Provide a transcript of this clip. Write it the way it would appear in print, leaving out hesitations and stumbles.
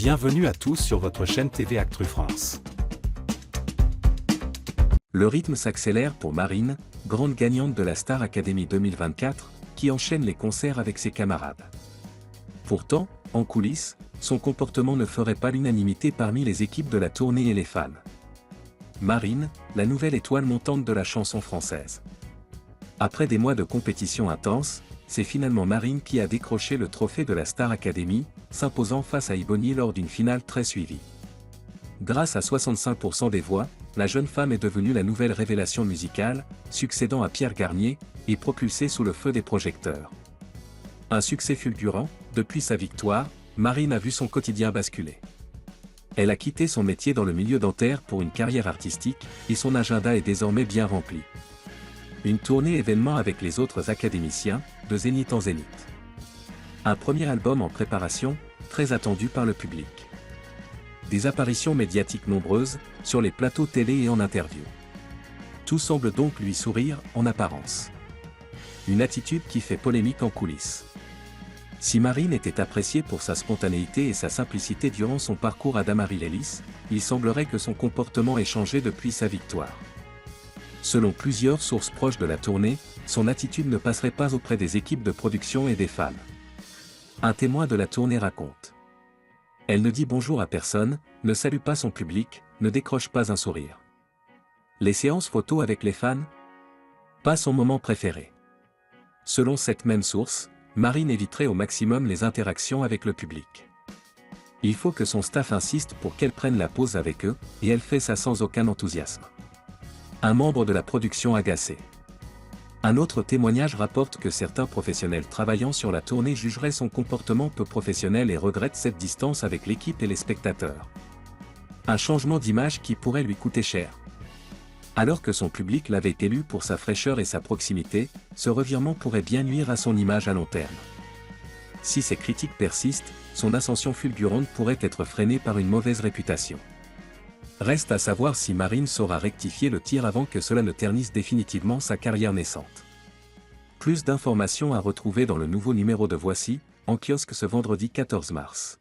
Bienvenue à tous sur votre chaîne TV Actu France. Le rythme s'accélère pour Marine, grande gagnante de la Star Academy 2024, qui enchaîne les concerts avec ses camarades. Pourtant, en coulisses, son comportement ne ferait pas l'unanimité parmi les équipes de la tournée et les fans. Marine, la nouvelle étoile montante de la chanson française. Après des mois de compétition intense, c'est finalement Marine qui a décroché le trophée de la Star Academy, s'imposant face à Ebony lors d'une finale très suivie. Grâce à 65% des voix, la jeune femme est devenue la nouvelle révélation musicale, succédant à Pierre Garnier, et propulsée sous le feu des projecteurs. Un succès fulgurant, depuis sa victoire, Marine a vu son quotidien basculer. Elle a quitté son métier dans le milieu dentaire pour une carrière artistique, et son agenda est désormais bien rempli. Une tournée événement avec les autres académiciens, de zénith en zénith. Un premier album en préparation, très attendu par le public. Des apparitions médiatiques nombreuses, sur les plateaux télé et en interview. Tout semble donc lui sourire, en apparence. Une attitude qui fait polémique en coulisses. Si Marine était appréciée pour sa spontanéité et sa simplicité durant son parcours à Damary-Lélis, il semblerait que son comportement ait changé depuis sa victoire. Selon plusieurs sources proches de la tournée, son attitude ne passerait pas auprès des équipes de production et des fans. Un témoin de la tournée raconte. Elle ne dit bonjour à personne, ne salue pas son public, ne décroche pas un sourire. Les séances photos avec les fans? Pas son moment préféré. Selon cette même source, Marine éviterait au maximum les interactions avec le public. Il faut que son staff insiste pour qu'elle prenne la pause avec eux, et elle fait ça sans aucun enthousiasme. Un membre de la production agacé. Un autre témoignage rapporte que certains professionnels travaillant sur la tournée jugeraient son comportement peu professionnel et regrettent cette distance avec l'équipe et les spectateurs. Un changement d'image qui pourrait lui coûter cher. Alors que son public l'avait élu pour sa fraîcheur et sa proximité, ce revirement pourrait bien nuire à son image à long terme. Si ces critiques persistent, son ascension fulgurante pourrait être freinée par une mauvaise réputation. Reste à savoir si Marine saura rectifier le tir avant que cela ne ternisse définitivement sa carrière naissante. Plus d'informations à retrouver dans le nouveau numéro de Voici, en kiosque ce vendredi 14 mars.